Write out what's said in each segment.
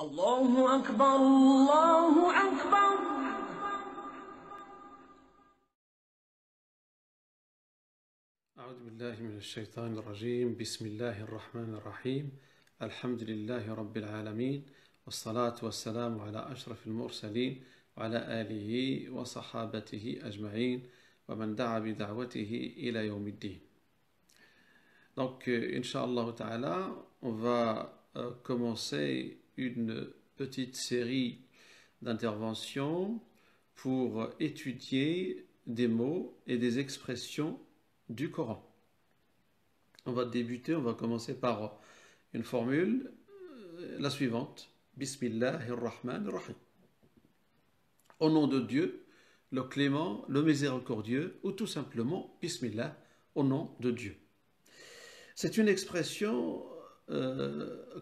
الله أكبر الله أكبر. أعوذ بالله من الشيطان الرجيم. بسم الله الرحمن الرحيم. الحمد لله رب العالمين، والصلاة والسلام على أشرف المرسلين وعلى آله وصحابته أجمعين ومن دعا بدعوته إلى يوم الدين. Donc, Inch'Allah Ta'ala, on va commencer une petite série d'interventions pour étudier des mots et des expressions du Coran. On va commencer par une formule, la suivante. Bismillahirrahmanirrahim. Au nom de Dieu, le clément, le miséricordieux, ou tout simplement Bismillah, au nom de Dieu. C'est une expression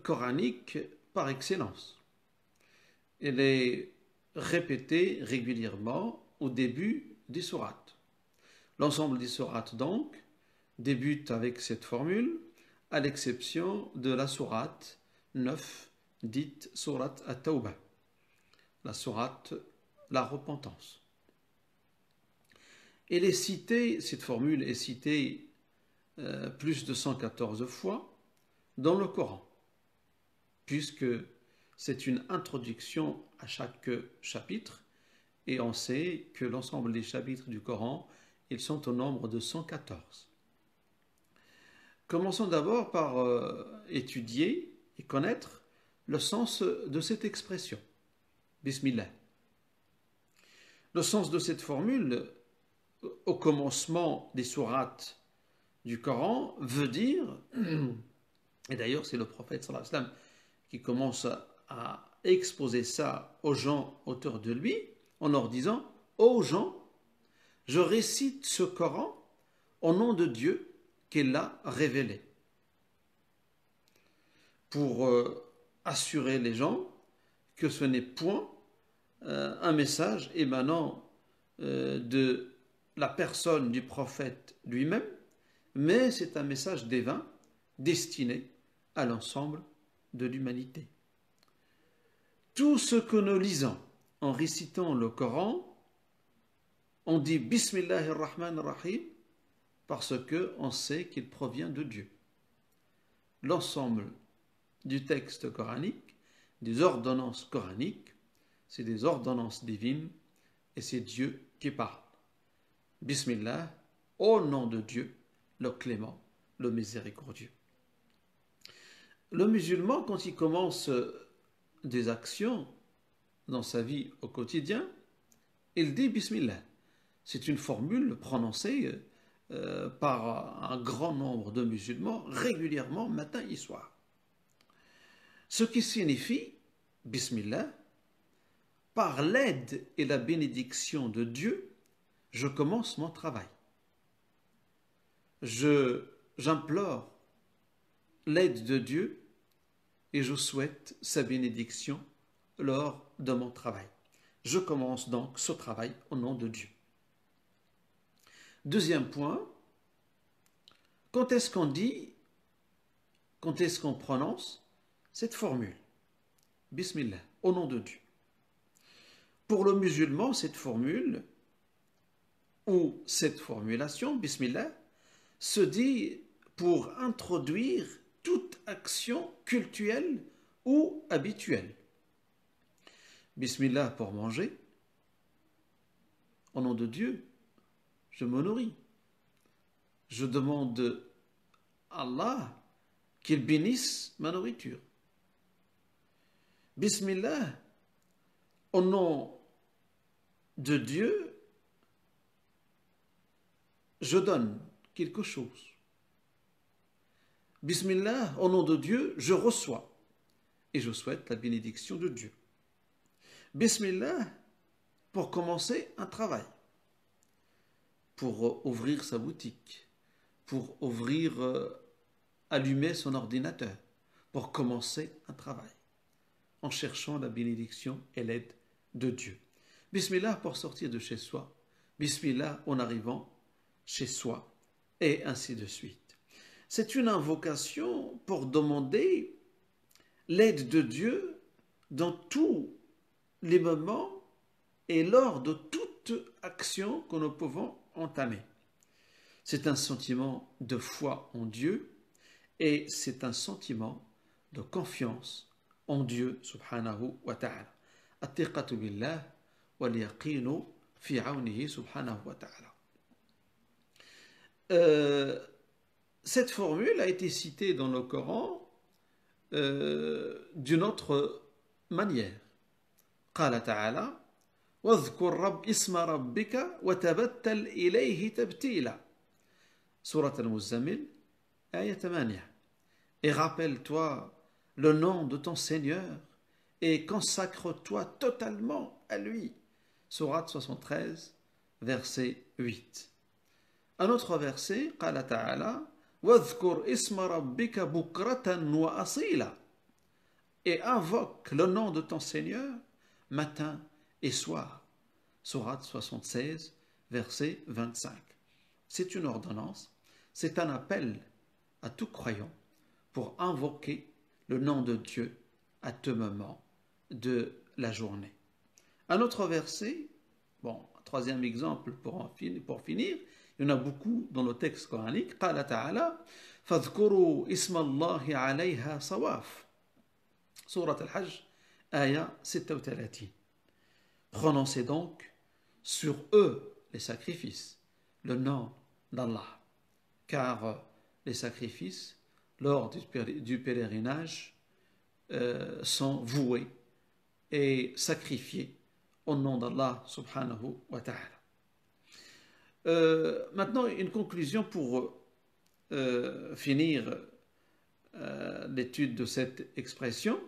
coranique par excellence. Elle est répétée régulièrement au début des sourates. L'ensemble des sourates, donc, débute avec cette formule, à l'exception de la sourate 9, dite sourate At-Tawbah, la sourate la repentance. Elle est citée, cette formule est citée plus de 114 fois dans le Coran, puisque c'est une introduction à chaque chapitre, et on sait que l'ensemble des chapitres du Coran, ils sont au nombre de 114. Commençons d'abord par étudier et connaître le sens de cette expression. Bismillah. Le sens de cette formule, au commencement des sourates du Coran, veut dire, et d'ailleurs c'est le prophète sallallahu alayhi wa sallam qui commence à exposer ça aux gens autour de lui, en leur disant: ô gens, je récite ce Coran au nom de Dieu qu'il a révélé, pour assurer les gens que ce n'est point un message émanant de la personne du prophète lui-même, mais c'est un message divin destiné à l'ensemble de l'humanité. Tout ce que nous lisons en récitant le Coran, on dit Bismillahirrahmanirrahim parce qu'on sait qu'il provient de Dieu. L'ensemble du texte coranique, des ordonnances coraniques, c'est des ordonnances divines et c'est Dieu qui parle. Bismillah, au nom de Dieu, le clément, le miséricordieux. Le musulman, quand il commence des actions dans sa vie au quotidien, il dit Bismillah. C'est une formule prononcée par un grand nombre de musulmans régulièrement, matin et soir. Ce qui signifie, Bismillah, par l'aide et la bénédiction de Dieu, je commence mon travail. J'implore l'aide de Dieu et je souhaite sa bénédiction lors de mon travail. Je commence donc ce travail au nom de Dieu. Deuxième point, quand est-ce qu'on prononce cette formule? Bismillah, au nom de Dieu. Pour le musulman, cette formule ou cette formulation, Bismillah, se dit pour introduire toute action cultuelle ou habituelle. Bismillah pour manger. Au nom de Dieu, je me nourris. Je demande à Allah qu'il bénisse ma nourriture. Bismillah, au nom de Dieu, je donne quelque chose. Bismillah, au nom de Dieu, je reçois et je souhaite la bénédiction de Dieu. Bismillah, pour commencer un travail, pour ouvrir sa boutique, pour allumer son ordinateur, pour commencer un travail, en cherchant la bénédiction et l'aide de Dieu. Bismillah pour sortir de chez soi, Bismillah en arrivant chez soi, et ainsi de suite. C'est une invocation pour demander l'aide de Dieu dans tous les moments et lors de toute action que nous pouvons entamer. C'est un sentiment de foi en Dieu et c'est un sentiment de confiance en Dieu subhanahu wa ta'ala. Attiqatu billah wal yaqinu fi awnihi subhanahu wa ta'ala. Cette formule a été citée dans le Coran d'une autre manière. قال تعالى واذكر رب اسم ربك وتبتل إليه تبتيلا سورة المزمل آية 8. Et rappelle-toi le nom de ton Seigneur et consacre-toi totalement à lui. Sourate 73, verset 8. Un autre verset, قال تعالى واذكر اسم ربك بكرة وأصيلا. Et invoque le nom de ton Seigneur matin et soir. Sourate 76, verset 25. C'est une ordonnance, c'est un appel à tout croyant pour invoquer le nom de Dieu à tout moment de la journée. Un autre verset, bon, un troisième exemple pour finir, il y en a beaucoup dans le texte coranique. قال تعالى فاذكروا اسم الله عليها صواف. Surat al-Hajj, ayah 36. Prononcez donc sur eux les sacrifices, le nom d'Allah, car les sacrifices lors du pèlerinage sont voués et sacrifiés au nom d'Allah subhanahu wa ta'ala. Maintenant, une conclusion pour finir l'étude de cette expression.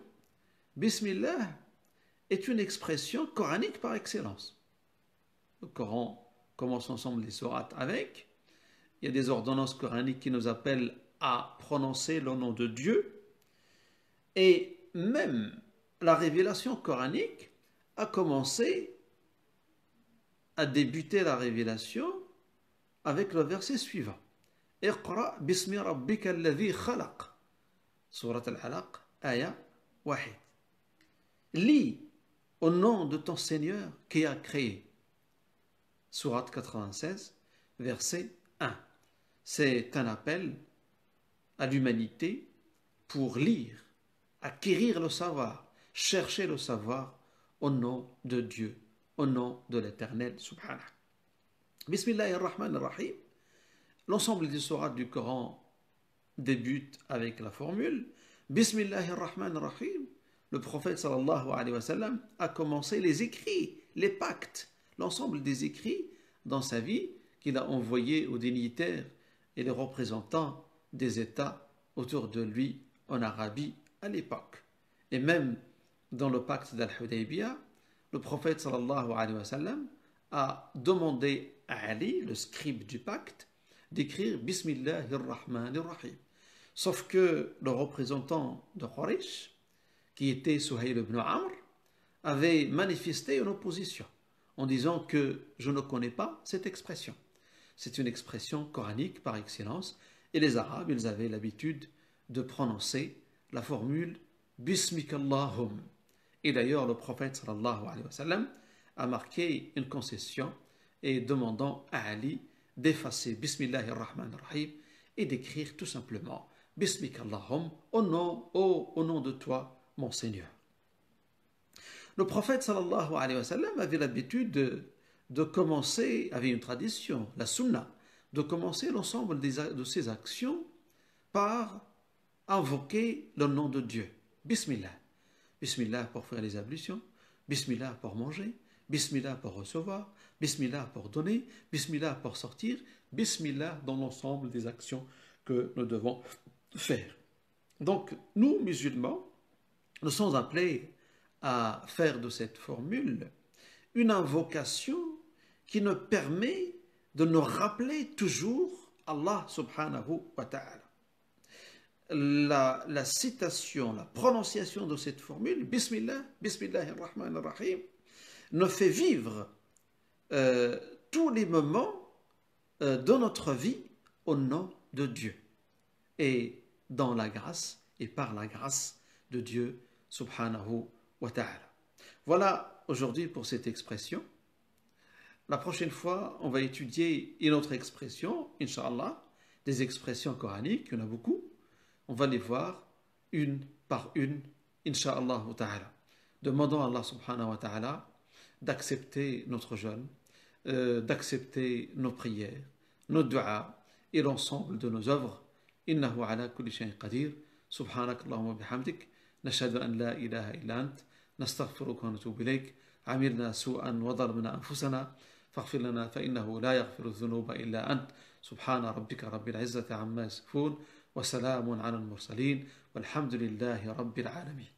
Bismillah est une expression coranique par excellence. Le Coran commence ensemble les sourates avec. Il y a des ordonnances coraniques qui nous appellent à prononcer le nom de Dieu. Et même la révélation coranique a commencé à débuter la révélation avec le verset suivant. Iqra bismi rabbika alladhi khalaq. Surat al-Alaq, ayah 1. Lis au nom de ton Seigneur qui a créé. Sourate 96, verset 1. C'est un appel à l'humanité pour lire, acquérir le savoir, chercher le savoir au nom de Dieu, au nom de l'Éternel subhanahu. Bismillahirrahmanirrahim. L'ensemble des sourates du Coran débute avec la formule Bismillahirrahmanirrahim. Le prophète sallallahu alayhi wa sallam a commencé les écrits, les pactes, l'ensemble des écrits dans sa vie qu'il a envoyés aux dignitaires et les représentants des États autour de lui en Arabie à l'époque. Et même dans le pacte d'Al-Hudaybiyah, le prophète sallallahu alayhi wa sallam a demandé à Ali, le scribe du pacte, d'écrire Bismillahirrahmanirrahim. Sauf que le représentant de Quraysh, qui était Suhayl ibn Amr, avait manifesté une opposition en disant que je ne connais pas cette expression. C'est une expression coranique par excellence et les Arabes, ils avaient l'habitude de prononcer la formule Bismikallahum. Et d'ailleurs, le prophète sallallahu alayhi wa sallam a marqué une concession et demandant à Ali d'effacer Bismillahirrahmanirrahim et d'écrire tout simplement Bismikallahum au nom de toi, mon Seigneur. Le prophète sallallahu alayhi wa sallam avait l'habitude de commencer, avait une tradition, la sunna, de commencer l'ensemble de ses actions par invoquer le nom de Dieu. Bismillah. Bismillah pour faire les ablutions, Bismillah pour manger, Bismillah pour recevoir, Bismillah pour donner, Bismillah pour sortir, Bismillah dans l'ensemble des actions que nous devons faire. Donc, nous, musulmans, nous sommes appelés à faire de cette formule une invocation qui nous permet de nous rappeler toujours Allah subhanahu wa ta'ala. La citation, la prononciation de cette formule, Bismillah, Bismillahirrahmanirrahim, nous fait vivre tous les moments de notre vie au nom de Dieu et dans la grâce et par la grâce de Dieu subhanahu wa ta'ala. Voilà aujourd'hui pour cette expression. La prochaine fois, on va étudier une autre expression, Inch'Allah, des expressions coraniques, il y en a beaucoup. On va les voir une par une, Inch'Allah ta'ala. Demandons à Allah subhanahu wa ta'ala d'accepter notre jeûne, d'accepter nos prières, nos du'as et l'ensemble de nos œuvres. Innahu ala kulli shay'in qadir. Subhanak Allahumma bihamdik. Nashhadu an la ilaha illa ant. Nastaghfiruka wa natubu ilayk. عملنا سوءا وظلمنا أنفسنا فاغفر لنا فإنه لا يغفر الذنوب إلا أنت سبحان ربك رب العزة عما يصفون وسلام على المرسلين والحمد لله رب العالمين.